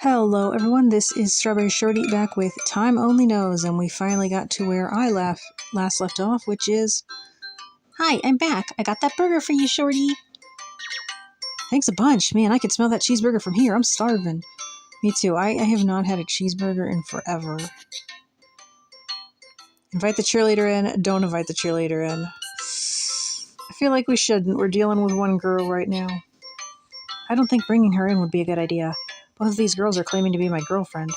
Hello everyone, this is StrawberryShorty back with Time Only Knows, and we finally got to where I last left off, which is... Hi, I'm back. I got that burger for you, Shorty. Thanks a bunch. Man, I could smell that cheeseburger from here. I'm starving. Me too. I have not had a cheeseburger in forever. Invite the cheerleader in. Don't invite the cheerleader in. I feel like we shouldn't. We're dealing with one girl right now. I don't think bringing her in would be a good idea. Both of these girls are claiming to be my girlfriend.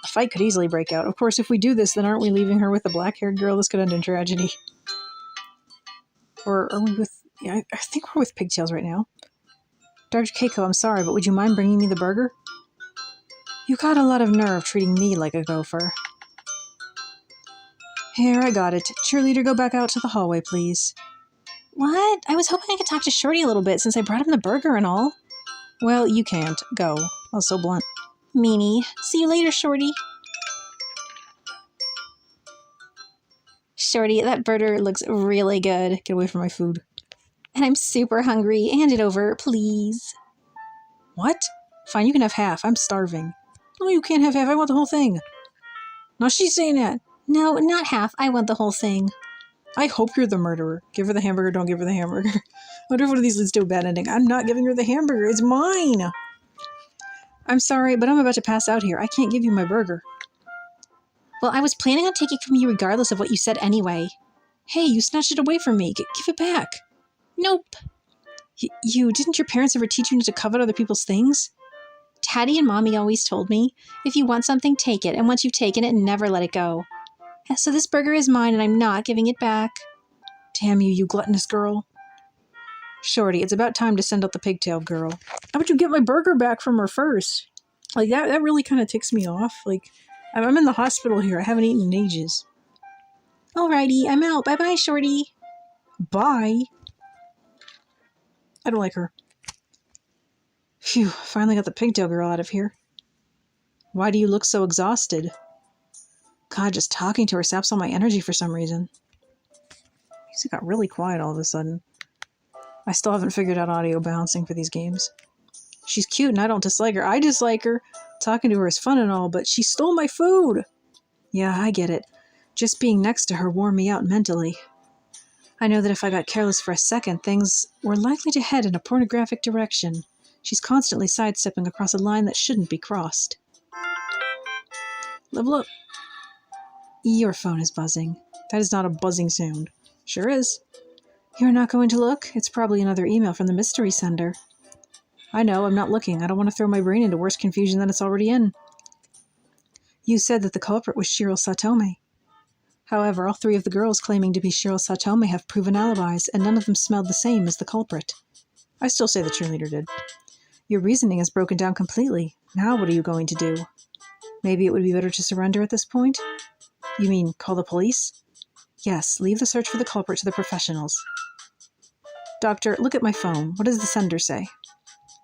A fight could easily break out. Of course, if we do this, then aren't we leaving her with a black-haired girl? This could end in tragedy. Or are we with... Yeah, I think we're with pigtails right now. Dr. Keiko, I'm sorry, but would you mind bringing me the burger? You got a lot of nerve treating me like a gopher. Here, I got it. Cheerleader, go back out to the hallway, please. What? I was hoping I could talk to Shorty a little bit since I brought him the burger and all. Well, you can't. Go. I was so blunt. Meanie. See you later, Shorty. Shorty, that burger looks really good. Get away from my food. And I'm super hungry. Hand it over, please. What? Fine, you can have half. I'm starving. No, you can't have half. I want the whole thing. No, she's saying that. No, not half. I want the whole thing. I hope you're the murderer. Give her the hamburger, don't give her the hamburger. I wonder if one of these leads to a bad ending. I'm not giving her the hamburger. It's mine. I'm sorry, but I'm about to pass out here. I can't give you my burger. Well, I was planning on taking it from you regardless of what you said anyway. Hey, you snatched it away from me. Give it back. Nope. Didn't your parents ever teach you not to covet other people's things? Daddy and Mommy always told me, if you want something, take it. And once you've taken it, never let it go. So this burger is mine and I'm not giving it back. Damn you, you gluttonous girl. Shorty, it's about time to send out the pigtail girl. How about you get my burger back from her first? Like, that really kind of ticks me off. Like, I'm in the hospital here. I haven't eaten in ages. Alrighty, I'm out. Bye-bye, Shorty. Bye. I don't like her. Phew, finally got the pigtail girl out of here. Why do you look so exhausted? God, just talking to her saps all my energy for some reason. Music got really quiet all of a sudden. I still haven't figured out audio balancing for these games. She's cute and I don't dislike her. I dislike her. Talking to her is fun and all, but she stole my food. Yeah, I get it. Just being next to her wore me out mentally. I know that if I got careless for a second, things were likely to head in a pornographic direction. She's constantly sidestepping across a line that shouldn't be crossed. Level up. Your phone is buzzing. That is not a buzzing sound. Sure is. You're not going to look? It's probably another email from the mystery sender. I know, I'm not looking. I don't want to throw my brain into worse confusion than it's already in. You said that the culprit was Shiro Satome. However, all three of the girls claiming to be Shiro Satome have proven alibis, and none of them smelled the same as the culprit. I still say the cheerleader did. Your reasoning is broken down completely. Now what are you going to do? Maybe it would be better to surrender at this point? You mean, call the police? Yes, leave the search for the culprit to the professionals. Doctor, look at my phone. What does the sender say?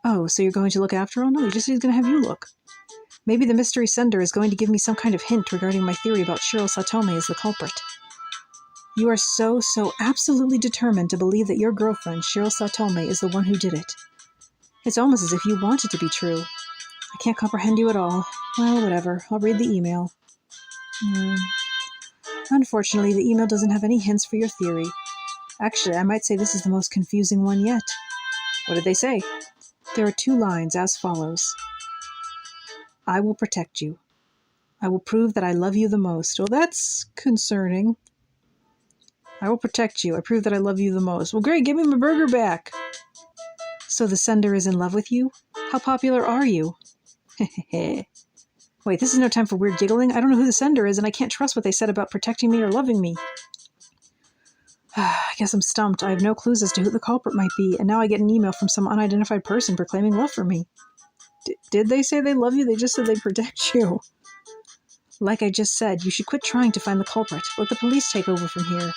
Oh, so you're going to look after all? No, he just said he's going to have you look. Maybe the mystery sender is going to give me some kind of hint regarding my theory about Shiro Satome as the culprit. You are so absolutely determined to believe that your girlfriend, Shiro Satome, is the one who did it. It's almost as if you want it to be true. I can't comprehend you at all. Well, whatever. I'll read the email. Unfortunately, the email doesn't have any hints for your theory. Actually, I might say this is the most confusing one yet. What did they say? There are 2 lines as follows. I will protect you. I will prove that I love you the most. Well, that's concerning. I will protect you. I prove that I love you the most. Well, great. Give me my burger back. So the sender is in love with you? How popular are you? Wait, this is no time for weird giggling. I don't know who the sender is, and I can't trust what they said about protecting me or loving me. I guess I'm stumped. I have no clues as to who the culprit might be, and now I get an email from some unidentified person proclaiming love for me. Did they say they love you? They just said they'd protect you. Like I just said, you should quit trying to find the culprit. Let the police take over from here.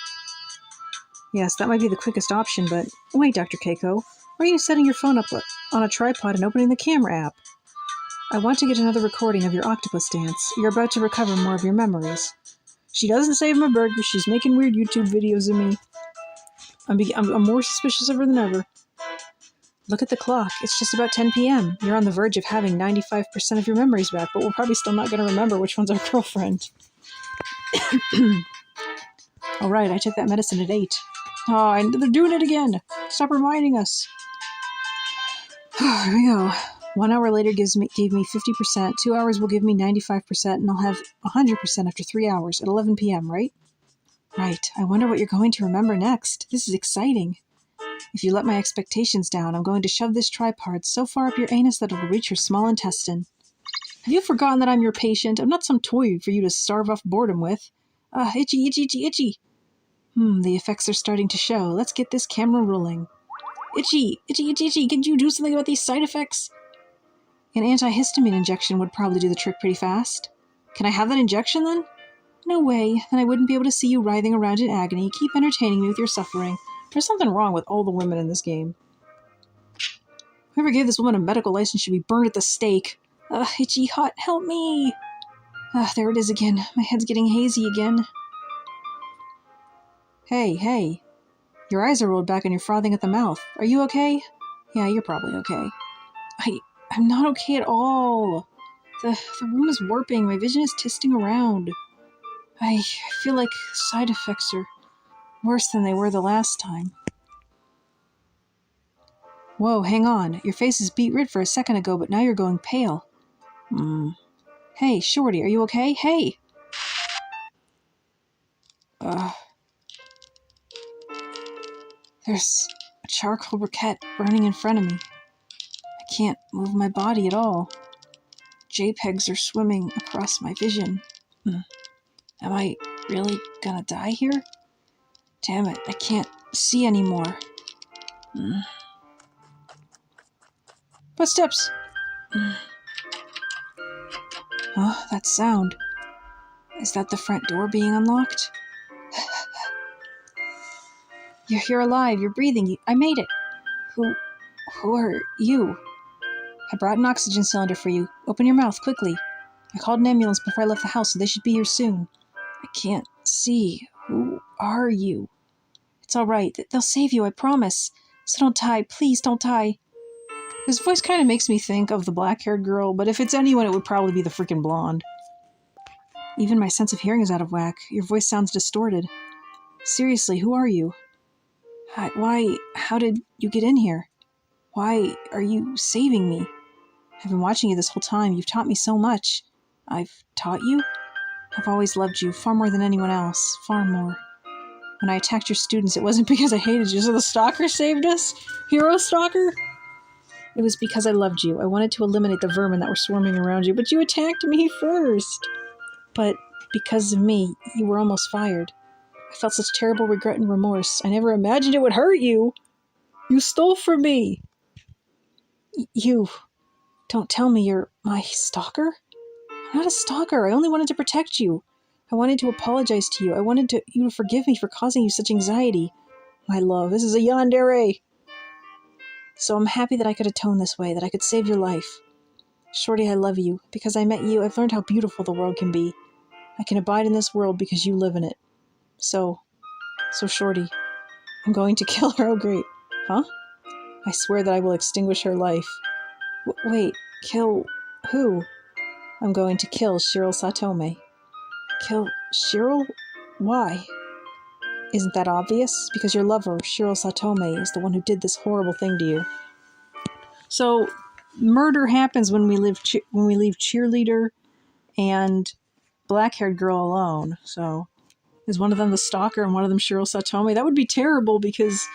Yes, that might be the quickest option, but... Wait, Dr. Keiko. Why are you setting your phone up on a tripod and opening the camera app? I want to get another recording of your octopus dance. You're about to recover more of your memories. She doesn't save my burger. She's making weird YouTube videos of me. I'm more suspicious of her than ever. Look at the clock. It's just about 10 p.m. You're on the verge of having 95% of your memories back, but we're probably still not going to remember which one's our girlfriend. All right, I took that medicine at 8. Oh, and they're doing it again. Stop reminding us. Here we go. 1 hour later gave me 50%. 2 hours will give me 95%, and I'll have 100% after 3 hours at 11 p.m., right? Right. I wonder what you're going to remember next. This is exciting. If you let my expectations down, I'm going to shove this tripod so far up your anus that it'll reach your small intestine. Have you forgotten that I'm your patient? I'm not some toy for you to starve off boredom with. Itchy, itchy, itchy, itchy. The effects are starting to show. Let's get this camera rolling. Itchy, itchy, itchy, itchy. Can you do something about these side effects? An antihistamine injection would probably do the trick pretty fast. Can I have that injection then? No way. Then I wouldn't be able to see you writhing around in agony. Keep entertaining me with your suffering. There's something wrong with all the women in this game. Whoever gave this woman a medical license should be burned at the stake. Itchy, hot, help me! There it is again. My head's getting hazy again. Hey. Your eyes are rolled back and you're frothing at the mouth. Are you okay? Yeah, you're probably okay. I'm not okay at all. The room is warping. My vision is twisting around. I feel like side effects are worse than they were the last time. Whoa, hang on. Your face is beet red for a second ago, but now you're going pale. Hey, Shorty, are you okay? Hey! There's a charcoal briquette burning in front of me. I can't move my body at all. JPEGs are swimming across my vision. Am I really gonna die here? Damn it, I can't see anymore. Footsteps! That sound. Is that the front door being unlocked? You're alive, you're breathing, I made it. Who are you? I brought an oxygen cylinder for you. Open your mouth, quickly. I called an ambulance before I left the house, so they should be here soon. I can't see. Who are you? It's alright. They'll save you, I promise. So don't die. Please don't die. His voice kind of makes me think of the black-haired girl, but if it's anyone, it would probably be the freaking blonde. Even my sense of hearing is out of whack. Your voice sounds distorted. Seriously, who are you? How did you get in here? Why are you saving me? I've been watching you this whole time. You've taught me so much. I've taught you? I've always loved you, far more than anyone else. Far more. When I attacked your students, it wasn't because I hated you, so the stalker saved us? Hero stalker? It was because I loved you. I wanted to eliminate the vermin that were swarming around you, but you attacked me first. But because of me, you were almost fired. I felt such terrible regret and remorse. I never imagined it would hurt you. You stole from me. You... Don't tell me you're my stalker? I'm not a stalker. I only wanted to protect you. I wanted to apologize to you. I wanted you to forgive me for causing you such anxiety. My love, this is a yandere. So I'm happy that I could atone this way, that I could save your life. Shorty, I love you. Because I met you, I've learned how beautiful the world can be. I can abide in this world because you live in it. So Shorty, I'm going to kill her. Oh, great. Huh? I swear that I will extinguish her life. Wait, kill who? I'm going to kill Shirl Satome. Kill Shirl? Why? Isn't that obvious? Because your lover, Shirl Satome, is the one who did this horrible thing to you. So, murder happens when we leave cheerleader and black-haired girl alone. So, is one of them the stalker and one of them Shirl Satome? That would be terrible because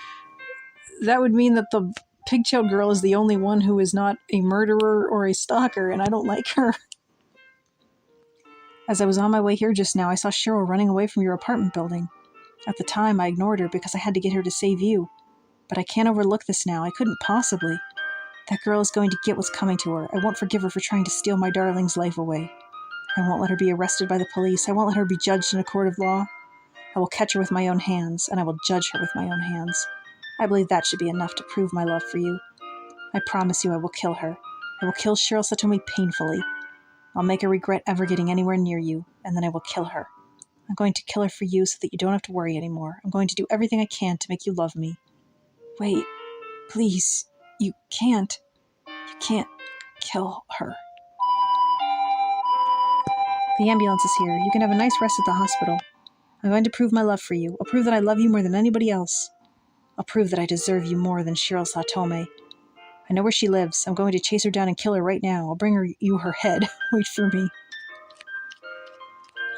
that would mean that the pigtail girl is the only one who is not a murderer or a stalker, and I don't like her. As I was on my way here just now, I saw Cheryl running away from your apartment building. At the time, I ignored her because I had to get her to save you. But I can't overlook this now. I couldn't possibly. That girl is going to get what's coming to her. I won't forgive her for trying to steal my darling's life away. I won't let her be arrested by the police. I won't let her be judged in a court of law. I will catch her with my own hands, and I will judge her with my own hands. I believe that should be enough to prove my love for you. I promise you I will kill her. I will kill Shirl Satome painfully. I'll make her regret ever getting anywhere near you, and then I will kill her. I'm going to kill her for you so that you don't have to worry anymore. I'm going to do everything I can to make you love me. Wait, please. You can't kill her. The ambulance is here. You can have a nice rest at the hospital. I'm going to prove my love for you. I'll prove that I love you more than anybody else. I'll prove that I deserve you more than Shiro Satome. I know where she lives. I'm going to chase her down and kill her right now. I'll bring you her head. Wait for me.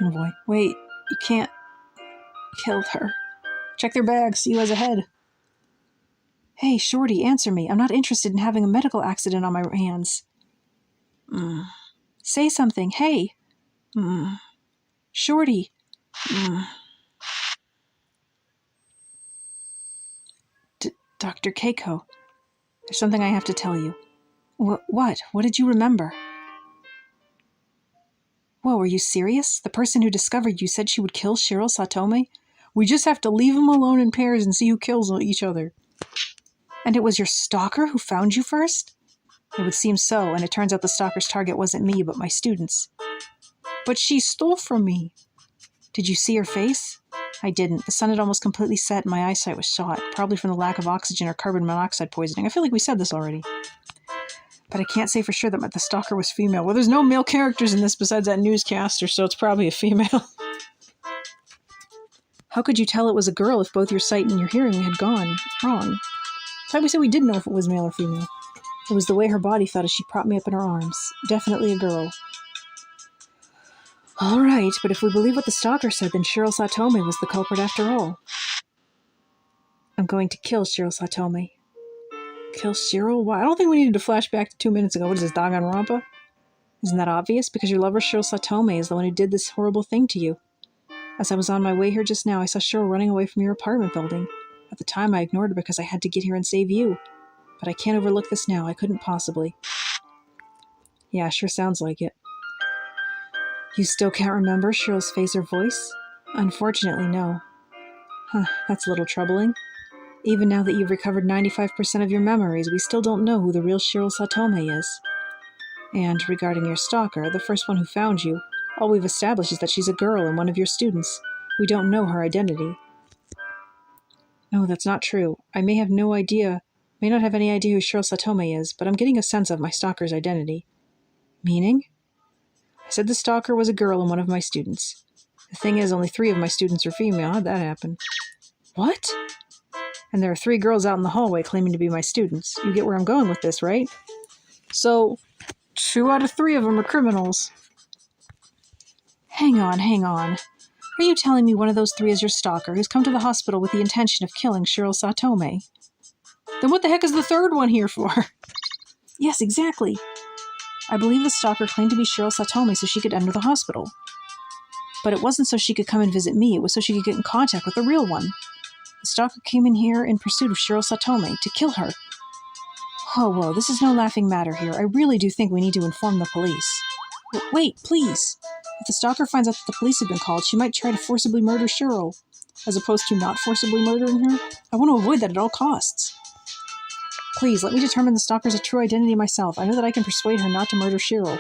Oh boy. Wait, you can't kill her. Check their bags. See who has a head. Hey, Shorty, answer me. I'm not interested in having a medical accident on my hands. Say something. Hey. Shorty. Dr. Keiko, there's something I have to tell you. What? What did you remember? Whoa, are you serious? The person who discovered you said she would kill Shiro Satome? We just have to leave them alone in pairs and see who kills each other. And it was your stalker who found you first? It would seem so, and it turns out the stalker's target wasn't me, but my students. But she stole from me. Did you see her face? I didn't. The sun had almost completely set and my eyesight was shot, probably from the lack of oxygen or carbon monoxide poisoning. I feel like we said this already. But I can't say for sure that the stalker was female. Well, there's no male characters in this besides that newscaster, so it's probably a female. How could you tell it was a girl if both your sight and your hearing had gone wrong? That's why we said we didn't know if it was male or female. It was the way her body felt as she propped me up in her arms. Definitely a girl. All right, but if we believe what the stalker said, then Shiro Satome was the culprit after all. I'm going to kill Shiro Satome. Kill Shiro? Why? I don't think we needed to flash back to 2 minutes ago. What is this, Danganronpa? Isn't that obvious? Because your lover Shiro Satome is the one who did this horrible thing to you. As I was on my way here just now, I saw Shiro running away from your apartment building. At the time, I ignored her because I had to get here and save you. But I can't overlook this now. I couldn't possibly. Yeah, sure sounds like it. You still can't remember Shiro's face or voice? Unfortunately, no. That's a little troubling. Even now that you've recovered 95% of your memories, we still don't know who the real Shiro Satome is. And regarding your stalker, the first one who found you, all we've established is that she's a girl and one of your students. We don't know her identity. No, that's not true. I may not have any idea who Shiro Satome is, but I'm getting a sense of my stalker's identity. Meaning? I said the stalker was a girl and one of my students. The thing is, only 3 of my students are female. How'd that happen? What? And there are 3 girls out in the hallway claiming to be my students. You get where I'm going with this, right? So, 2 out of 3 of them are criminals. Hang on. Are you telling me one of those 3 is your stalker who's come to the hospital with the intention of killing Shiro Satome? Then what the heck is the 3rd one here for? Yes, exactly. I believe the stalker claimed to be Shiro Satome so she could enter the hospital. But it wasn't so she could come and visit me, it was so she could get in contact with the real one. The stalker came in here in pursuit of Shiro Satome to kill her. Oh, whoa, this is no laughing matter here. I really do think we need to inform the police. Wait, please. If the stalker finds out that the police have been called, she might try to forcibly murder Shiro, as opposed to not forcibly murdering her. I want to avoid that at all costs. Please, let me determine the stalker's true identity myself. I know that I can persuade her not to murder Shiro.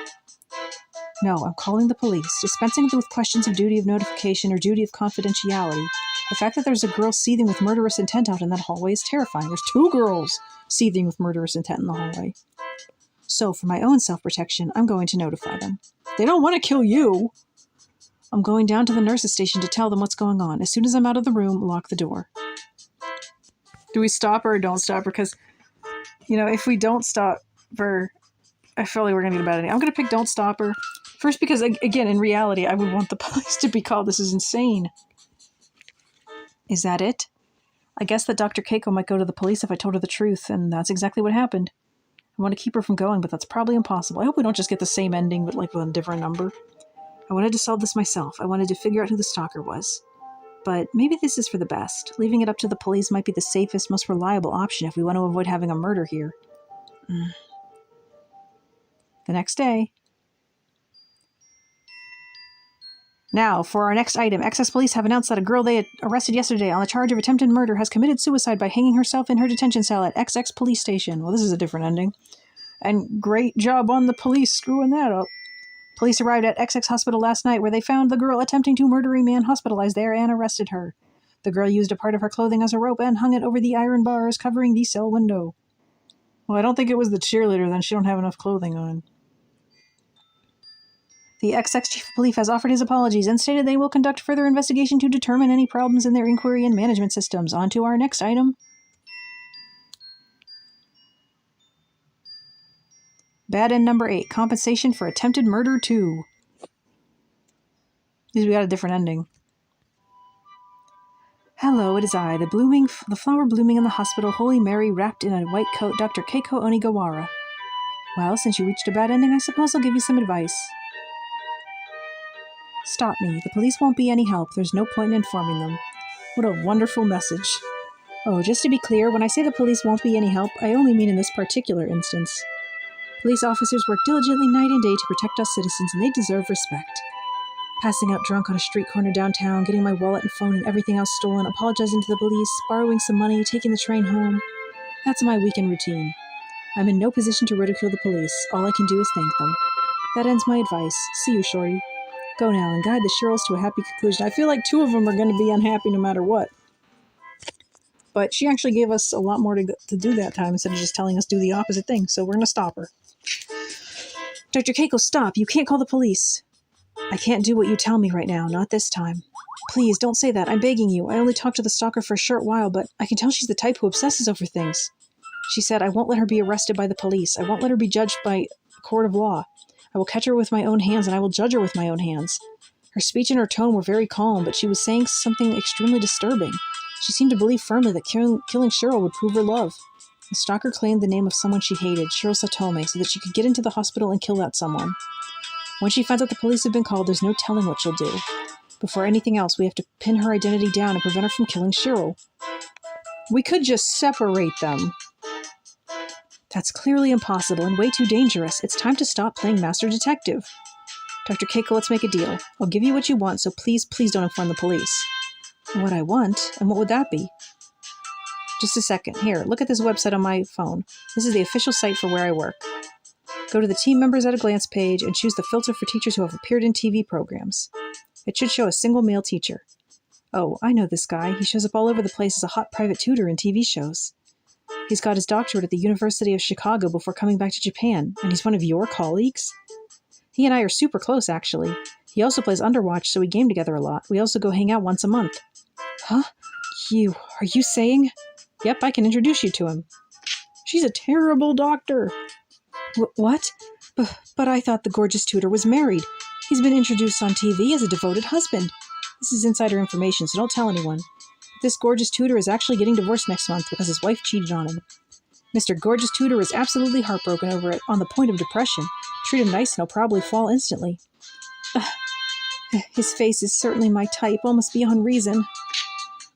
No, I'm calling the police, dispensing with questions of duty of notification or duty of confidentiality. The fact that there's a girl seething with murderous intent out in that hallway is terrifying. There's 2 girls seething with murderous intent in the hallway. So, for my own self-protection, I'm going to notify them. They don't want to kill you. I'm going down to the nurse's station to tell them what's going on. As soon as I'm out of the room, lock the door. Do we stop her or don't stop her? Because, if we don't stop her, I feel like we're going to get a bad idea. I'm going to pick don't stop her. First, because, again, in reality, I would want the police to be called. This is insane. Is that it? I guess that Dr. Keiko might go to the police if I told her the truth, and that's exactly what happened. I want to keep her from going, but that's probably impossible. I hope we don't just get the same ending, but with a different number. I wanted to solve this myself. I wanted to figure out who the stalker was. But maybe this is for the best. Leaving it up to the police might be the safest, most reliable option if we want to avoid having a murder here. The next day. Now, for our next item, excess police have announced that a girl they had arrested yesterday on the charge of attempted murder has committed suicide by hanging herself in her detention cell at XX police station. Well, this is a different ending. And great job on the police screwing that up. Police arrived at XX hospital last night where they found the girl attempting to murder a man hospitalized there and arrested her. The girl used a part of her clothing as a rope and hung it over the iron bars covering the cell window. Well, I don't think it was the cheerleader, then she don't have enough clothing on. The ex chief of police has offered his apologies and stated they will conduct further investigation to determine any problems in their inquiry and management systems. On to our next item. Bad end number 8. Compensation for attempted murder 2. We got a different ending. Hello, it is I, the flower blooming in the hospital, Holy Mary wrapped in a white coat, Dr. Keiko Onigawara. Well, since you reached a bad ending, I suppose I'll give you some advice. Stop me. The police won't be any help. There's no point in informing them. What a wonderful message. Oh, just to be clear, when I say the police won't be any help, I only mean in this particular instance. Police officers work diligently night and day to protect us citizens, and they deserve respect. Passing out drunk on a street corner downtown, getting my wallet and phone and everything else stolen, apologizing to the police, borrowing some money, taking the train home. That's my weekend routine. I'm in no position to ridicule the police. All I can do is thank them. That ends my advice. See you, Shorty. Go now and guide the Shirls to a happy conclusion. I feel like 2 of them are going to be unhappy no matter what. But she actually gave us a lot more to do that time instead of just telling us do the opposite thing, so we're going to stop her. Dr. Keiko, stop. You can't call the police. I can't do what you tell me right now, not this time. Please, don't say that. I'm begging you. I only talked to the stalker for a short while, but I can tell she's the type who obsesses over things. She said, I won't let her be arrested by the police. I won't let her be judged by a court of law. I will catch her with my own hands, and I will judge her with my own hands. Her speech and her tone were very calm, but she was saying something extremely disturbing. She seemed to believe firmly that killing Cheryl would prove her love. The stalker claimed the name of someone she hated, Cheryl Satome, so that she could get into the hospital and kill that someone. When she finds out the police have been called, there's no telling what she'll do. Before anything else, we have to pin her identity down and prevent her from killing Cheryl. We could just separate them. That's clearly impossible and way too dangerous. It's time to stop playing Master Detective. Dr. Keiko, let's make a deal. I'll give you what you want, so please, please don't inform the police. What I want? And what would that be? Just a second. Here, look at this website on my phone. This is the official site for where I work. Go to the Team Members at a Glance page and choose the filter for teachers who have appeared in TV programs. It should show a single male teacher. Oh, I know this guy. He shows up all over the place as a hot private tutor in TV shows. He's got his doctorate at the University of Chicago before coming back to Japan, and he's one of your colleagues? He and I are super close, actually. He also plays Underwatch, so we game together a lot. We also go hang out once a month. Huh? Are you saying? Yep, I can introduce you to him. She's a terrible doctor. What? But I thought the gorgeous tutor was married. He's been introduced on TV as a devoted husband. This is insider information, so don't tell anyone. This gorgeous tutor is actually getting divorced next month because his wife cheated on him. Mr. Gorgeous Tutor is absolutely heartbroken over it, on the point of depression. Treat him nice and he'll probably fall instantly. His face is certainly my type, almost beyond reason.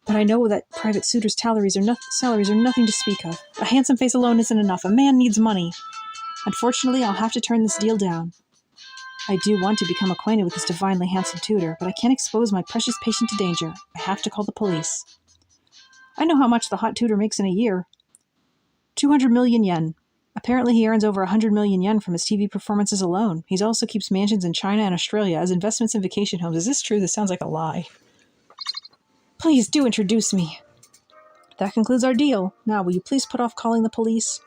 But I know that private suitors' salaries are nothing to speak of. A handsome face alone isn't enough. A man needs money. Unfortunately, I'll have to turn this deal down. I do want to become acquainted with this divinely handsome tutor, but I can't expose my precious patient to danger. I have to call the police. I know how much the hot tutor makes in a year. 200 million yen. Apparently he earns over 100 million yen from his TV performances alone. He also keeps mansions in China and Australia as investments in vacation homes. Is this true? This sounds like a lie. Please do introduce me. That concludes our deal. Now, will you please put off calling the police?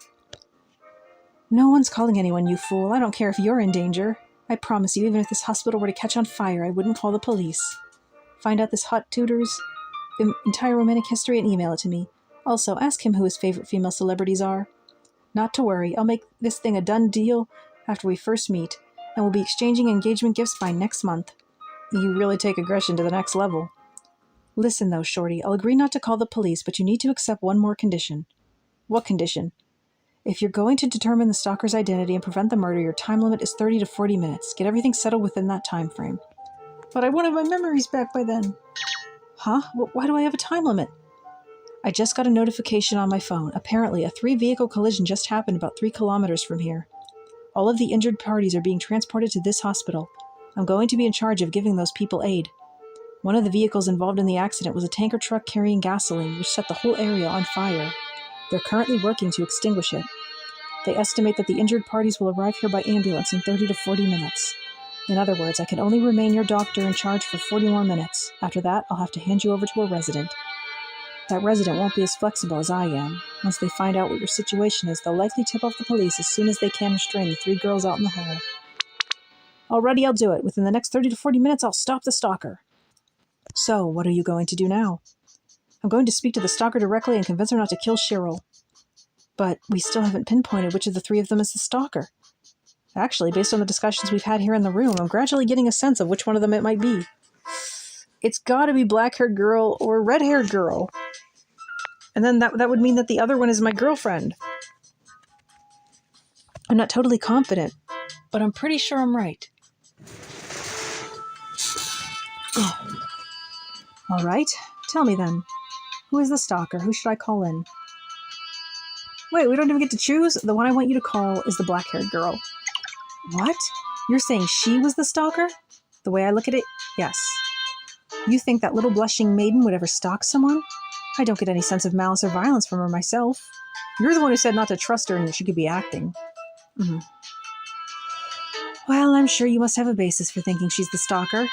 No one's calling anyone, you fool. I don't care if you're in danger. I promise you, even if this hospital were to catch on fire, I wouldn't call the police. Find out this hot tutor's entire romantic history and email it to me. Also, ask him who his favorite female celebrities are. Not to worry, I'll make this thing a done deal after we first meet, and we'll be exchanging engagement gifts by next month. You really take aggression to the next level. Listen, though, Shorty, I'll agree not to call the police, but you need to accept one more condition. What condition? If you're going to determine the stalker's identity and prevent the murder, your time limit is 30 to 40 minutes. Get everything settled within that time frame. But I wanted my memories back by then. Huh? Why do I have a time limit? I just got a notification on my phone. Apparently, a 3-vehicle collision just happened about 3 kilometers from here. All of the injured parties are being transported to this hospital. I'm going to be in charge of giving those people aid. One of the vehicles involved in the accident was a tanker truck carrying gasoline, which set the whole area on fire. They're currently working to extinguish it. They estimate that the injured parties will arrive here by ambulance in 30 to 40 minutes. In other words, I can only remain your doctor in charge for 40 more minutes. After that, I'll have to hand you over to a resident. That resident won't be as flexible as I am. Once they find out what your situation is, they'll likely tip off the police as soon as they can restrain the 3 girls out in the hall. Alrighty, I'll do it. Within the next 30 to 40 minutes, I'll stop the stalker. So, what are you going to do now? I'm going to speak to the stalker directly and convince her not to kill Cheryl. But we still haven't pinpointed which of the 3 of them is the stalker. Actually, based on the discussions we've had here in the room, I'm gradually getting a sense of which one of them it might be. It's gotta be black-haired girl or red-haired girl. And then that would mean that the other one is my girlfriend. I'm not totally confident, but I'm pretty sure I'm right. Oh. All right, tell me then. Who is the stalker? Who should I call in? Wait, we don't even get to choose? The one I want you to call is the black-haired girl. What? You're saying she was the stalker? The way I look at it, yes. You think that little blushing maiden would ever stalk someone? I don't get any sense of malice or violence from her myself. You're the one who said not to trust her and that she could be acting. Mm-hmm. Well, I'm sure you must have a basis for thinking she's the stalker.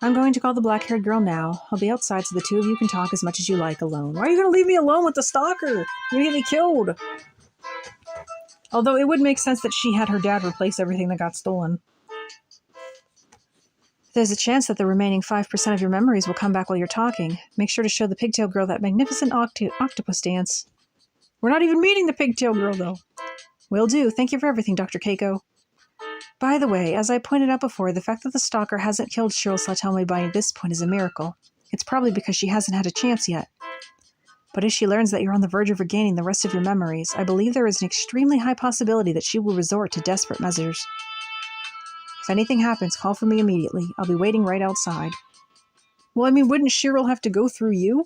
I'm going to call the black-haired girl now. I'll be outside so the 2 of you can talk as much as you like alone. Why are you going to leave me alone with the stalker? You're going to get me killed. Although it would make sense that she had her dad replace everything that got stolen. There's a chance that the remaining 5% of your memories will come back while you're talking. Make sure to show the pigtail girl that magnificent octopus dance. We're not even meeting the pigtail girl, though. Will do. Thank you for everything, Dr. Keiko. By the way, as I pointed out before, the fact that the stalker hasn't killed Cheryl Satome by this point is a miracle. It's probably because she hasn't had a chance yet. But if she learns that you're on the verge of regaining the rest of your memories, I believe there is an extremely high possibility that she will resort to desperate measures. If anything happens, call for me immediately. I'll be waiting right outside. Well, I mean, wouldn't Cheryl have to go through you?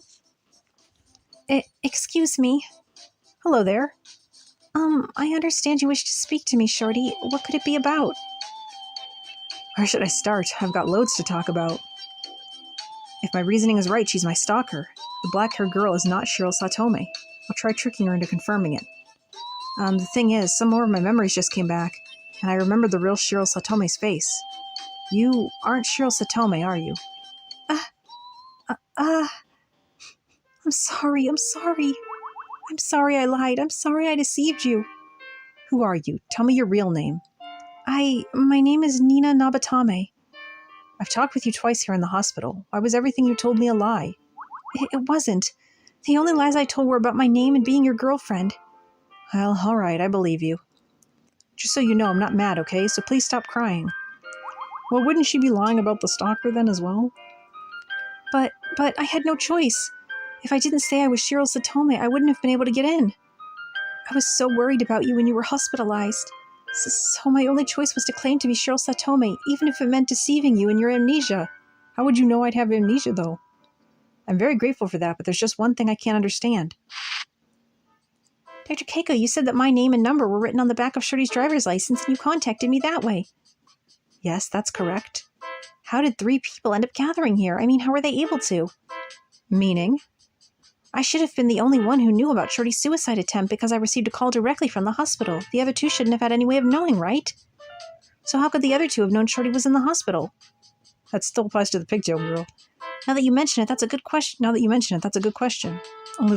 Excuse me. Hello there. I understand you wish to speak to me, Shorty. What could it be about? Where should I start? I've got loads to talk about. If my reasoning is right, she's my stalker. The black-haired girl is not Cheryl Satome. I'll try tricking her into confirming it. The thing is, some more of my memories just came back, and I remembered the real Cheryl Satome's face. You aren't Cheryl Satome, are you? I'm sorry. I'm sorry I lied. I'm sorry I deceived you. Who are you? Tell me your real name. My name is Nina Nabatame. I've talked with you twice here in the hospital. Why was everything you told me a lie? It wasn't. The only lies I told were about my name and being your girlfriend. Well, all right, I believe you. Just so you know, I'm not mad, okay? So please stop crying. Well, wouldn't she be lying about the stalker then as well? But I had no choice. If I didn't say I was Cheryl Satome, I wouldn't have been able to get in. I was so worried about you when you were hospitalized. So my only choice was to claim to be Cheryl Satome, even if it meant deceiving you in your amnesia. How would you know I'd have amnesia, though? I'm very grateful for that, but there's just one thing I can't understand. Dr. Keiko, you said that my name and number were written on the back of Shorty's driver's license, and you contacted me that way. Yes, that's correct. How did 3 people end up gathering here? I mean, how were they able to? Meaning? I should have been the only one who knew about Shorty's suicide attempt because I received a call directly from the hospital. The other 2 shouldn't have had any way of knowing, right? So how could the other 2 have known Shorty was in the hospital? That still applies to the pigtail girl. Now that you mention it, that's a good question. Only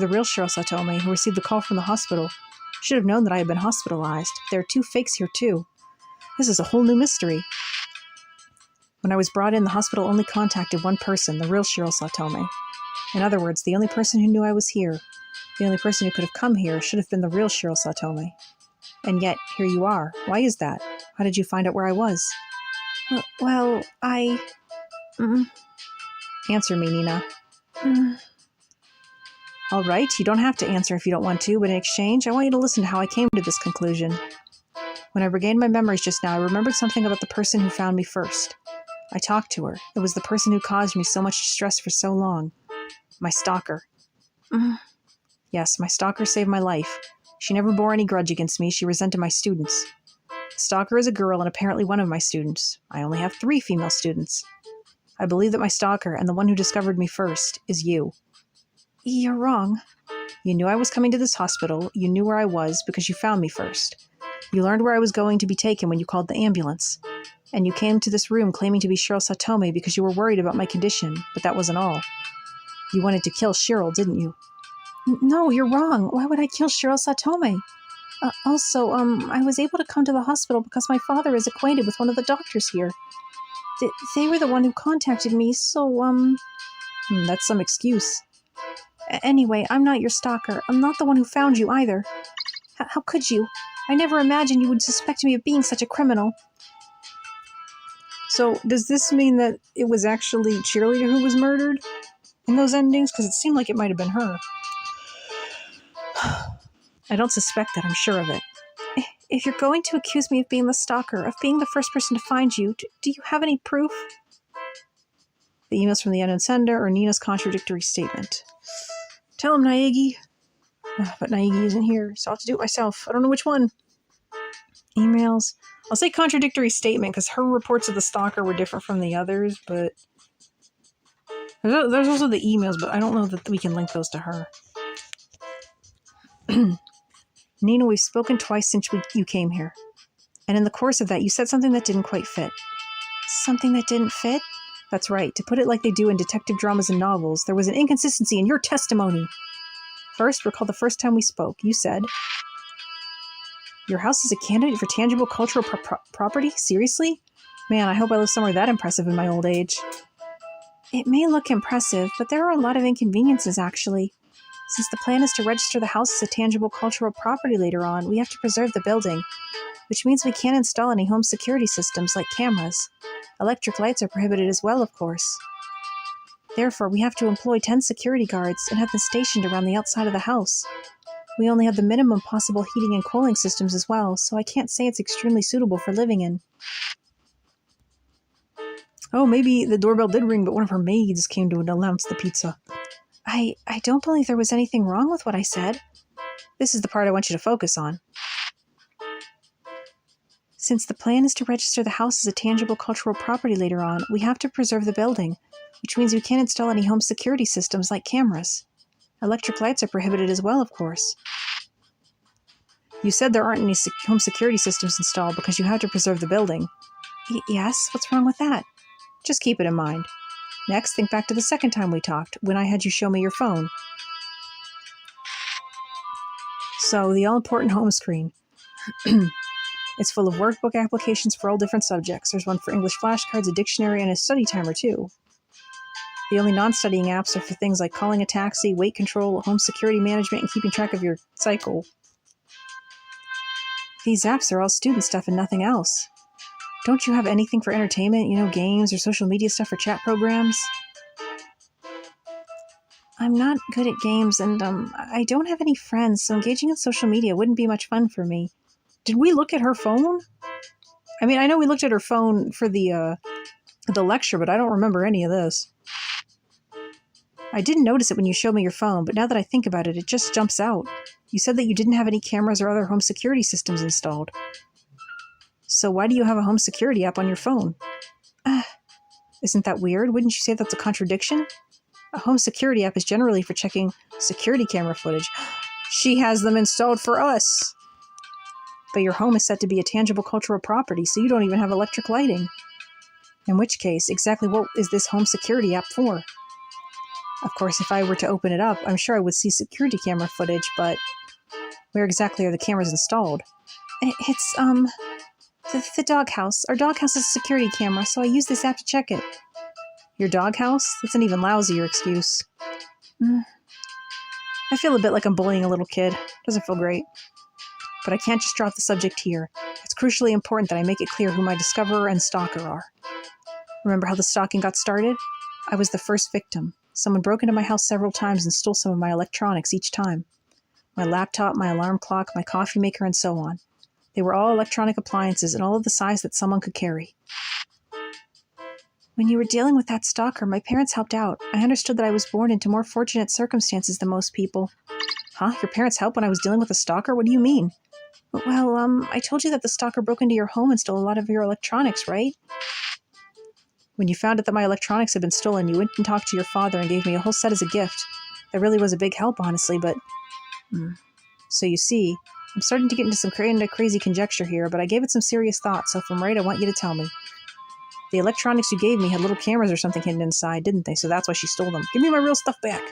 the real Cheryl Satome, who received the call from the hospital, should have known that I had been hospitalized. There are 2 fakes here, too. This is a whole new mystery. When I was brought in, the hospital only contacted one person, the real Cheryl Satome. In other words, the only person who knew I was here, the only person who could have come here, should have been the real Cheryl Satome. And yet, here you are. Why is that? How did you find out where I was? Well, Answer me, Nina. All right, you don't have to answer if you don't want to, but in exchange, I want you to listen to how I came to this conclusion. When I regained my memories just now, I remembered something about the person who found me first. I talked to her. It was the person who caused me so much distress for so long. My stalker. Yes, my stalker saved my life. She never bore any grudge against me. She resented my students. The stalker is a girl and apparently one of my students. I only have 3 female students. I believe that my stalker, and the one who discovered me first, is you. You're wrong. You knew I was coming to this hospital. You knew where I was because you found me first. You learned where I was going to be taken when you called the ambulance. And you came to this room claiming to be Cheryl Satome because you were worried about my condition, but that wasn't all. You wanted to kill Cheryl, didn't you? No, you're wrong. Why would I kill Shiro Satome? Also, I was able to come to the hospital because my father is acquainted with one of the doctors here. They were the one who contacted me, so, That's some excuse. Anyway, I'm not your stalker. I'm not the one who found you either. How could you? I never imagined you would suspect me of being such a criminal. So, does this mean that it was actually Cheerleader who was murdered in those endings? Because it seemed like it might have been her. I don't suspect that, I'm sure of it. If you're going to accuse me of being the stalker, of being the first person to find you, do you have any proof? The emails from the unknown sender or Nina's contradictory statement. Tell him, Naegi. But Naegi isn't here, so I'll have to do it myself. I don't know which one. Emails. I'll say contradictory statement because her reports of the stalker were different from the others, but there's also the emails, but I don't know that we can link those to her. Nina, we've spoken twice since you came here. And in the course of that, you said something that didn't quite fit. Something that didn't fit? That's right. To put it like they do in detective dramas and novels, there was an inconsistency in your testimony. First, recall the first time we spoke. You said, your house is a candidate for tangible cultural property? Seriously? Man, I hope I live somewhere that impressive in my old age. It may look impressive, but there are a lot of inconveniences, actually. Since the plan is to register the house as a tangible cultural property later on, we have to preserve the building, which means we can't install any home security systems like cameras. Electric lights are prohibited as well, of course. Therefore, we have to employ 10 security guards and have them stationed around the outside of the house. We only have the minimum possible heating and cooling systems as well, so I can't say it's extremely suitable for living in. Oh, maybe the doorbell did ring, but one of her maids came to announce the pizza. I don't believe there was anything wrong with what I said. This is the part I want you to focus on. Since the plan is to register the house as a tangible cultural property later on, we have to preserve the building, which means we can't install any home security systems like cameras. Electric lights are prohibited as well, of course. You said there aren't any home security systems installed because you have to preserve the building. Yes? What's wrong with that? Just keep it in mind. Next, think back to the second time we talked, when I had you show me your phone. So, the all-important home screen. It's full of workbook applications for all different subjects. There's one for English flashcards, a dictionary, and a study timer, too. The only non-studying apps are for things like calling a taxi, weight control, home security management, and keeping track of your cycle. These apps are all student stuff and nothing else. Don't you have anything for entertainment, games or social media stuff or chat programs? I'm not good at games, and I don't have any friends, so engaging in social media wouldn't be much fun for me. Did we look at her phone? I mean, I know we looked at her phone for the lecture, but I don't remember any of this. I didn't notice it when you showed me your phone, but now that I think about it, it just jumps out. You said that you didn't have any cameras or other home security systems installed. So why do you have a home security app on your phone? Isn't that weird? Wouldn't you say that's a contradiction? A home security app is generally for checking security camera footage. She has them installed for us. But your home is set to be a tangible cultural property, so you don't even have electric lighting. In which case, exactly what is this home security app for? Of course, if I were to open it up, I'm sure I would see security camera footage, but where exactly are the cameras installed? It's, the doghouse. Our doghouse has a security camera, so I use this app to check it. Your doghouse? That's an even lousier excuse. I feel a bit like I'm bullying a little kid. Doesn't feel great. But I can't just drop the subject here. It's crucially important that I make it clear who my discoverer and stalker are. Remember how the stalking got started? I was the first victim. Someone broke into my house several times and stole some of my electronics each time. My laptop, my alarm clock, my coffee maker, and so on. They were all electronic appliances and all of the size that someone could carry. When you were dealing with that stalker, my parents helped out. I understood that I was born into more fortunate circumstances than most people. Huh? Your parents helped when I was dealing with a stalker? What do you mean? Well, I told you that the stalker broke into your home and stole a lot of your electronics, right? When you found out that my electronics had been stolen, you went and talked to your father and gave me a whole set as a gift. That really was a big help, honestly, but... So you see, I'm starting to get into some crazy conjecture here, but I gave it some serious thought, so if I'm right, I want you to tell me. The electronics you gave me had little cameras or something hidden inside, didn't they? So that's why she stole them. Give me my real stuff back.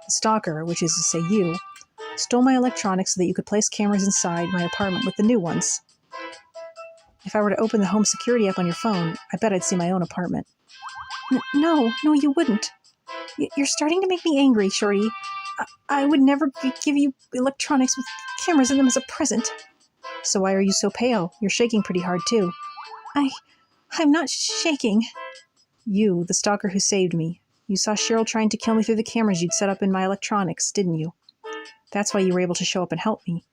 The stalker, which is to say you, stole my electronics so that you could place cameras inside my apartment with the new ones. If I were to open the home security app on your phone, I bet I'd see my own apartment. No, you wouldn't. You're starting to make me angry, Shorty. I would never give you electronics with cameras in them as a present. So why are you so pale? You're shaking pretty hard, too. I'm not shaking. You, the stalker who saved me. You saw Cheryl trying to kill me through the cameras you'd set up in my electronics, didn't you? That's why you were able to show up and help me.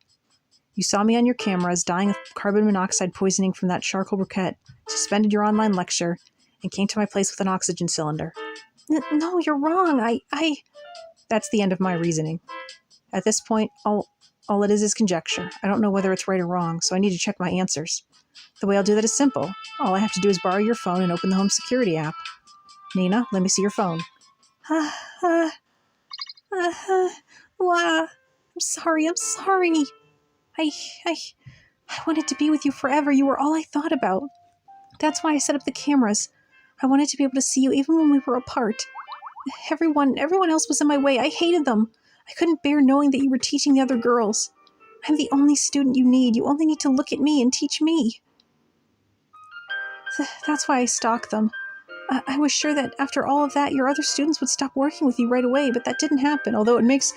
You saw me on your cameras, dying of carbon monoxide poisoning from that charcoal briquette, suspended your online lecture, and came to my place with an oxygen cylinder. No, you're wrong. I... That's the end of my reasoning. At this point, all it is conjecture. I don't know whether it's right or wrong, so I need to check my answers. The way I'll do that is simple. All I have to do is borrow your phone and open the home security app. Nina, let me see your phone. Wow. I'm sorry. I wanted to be with you forever. You were all I thought about. That's why I set up the cameras. I wanted to be able to see you even when we were apart. Everyone else was in my way. I hated them. I couldn't bear knowing that you were teaching the other girls. I'm the only student you need. You only need to look at me and teach me. That's why I stalked them. I was sure that after all of that, your other students would stop working with you right away, but that didn't happen. Although it makes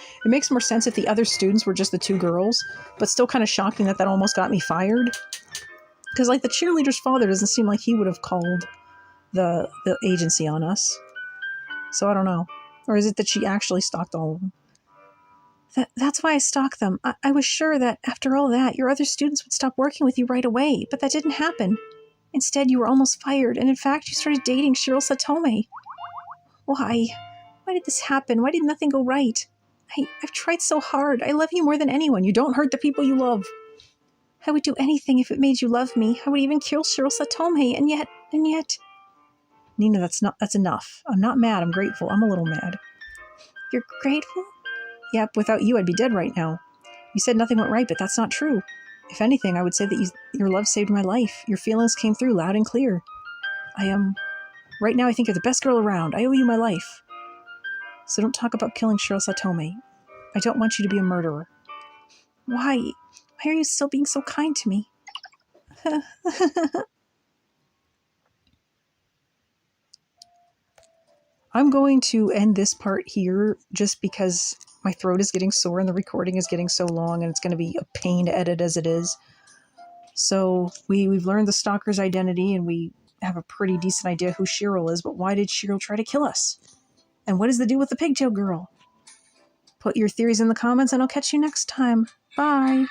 more sense if the other students were just the two girls, but still kind of shocking that almost got me fired. Because, like, the cheerleader's father doesn't seem like he would have called the agency on us. So I don't know. Or is it that she actually stalked all of them? That's why I stalked them. I was sure that after all that, your other students would stop working with you right away, but that didn't happen. Instead, you were almost fired, and in fact, you started dating Cheryl Satome. Why? Why did this happen? Why did nothing go right? I've tried so hard. I love you more than anyone. You don't hurt the people you love. I would do anything if it made you love me. I would even kill Cheryl Satome, and yet... Nina, that's enough. I'm not mad. I'm grateful. I'm a little mad. You're grateful? Yep, without you, I'd be dead right now. You said nothing went right, but that's not true. If anything, I would say that your love saved my life. Your feelings came through loud and clear. Right now I think you're the best girl around. I owe you my life. So don't talk about killing Cheryl Satome. I don't want you to be a murderer. Why? Why are you still being so kind to me? I'm going to end this part here just because my throat is getting sore and the recording is getting so long and it's going to be a pain to edit as it is. So we've learned the stalker's identity and we have a pretty decent idea who Cheryl is, but why did Cheryl try to kill us? And what is the deal with the pigtail girl? Put your theories in the comments and I'll catch you next time. Bye.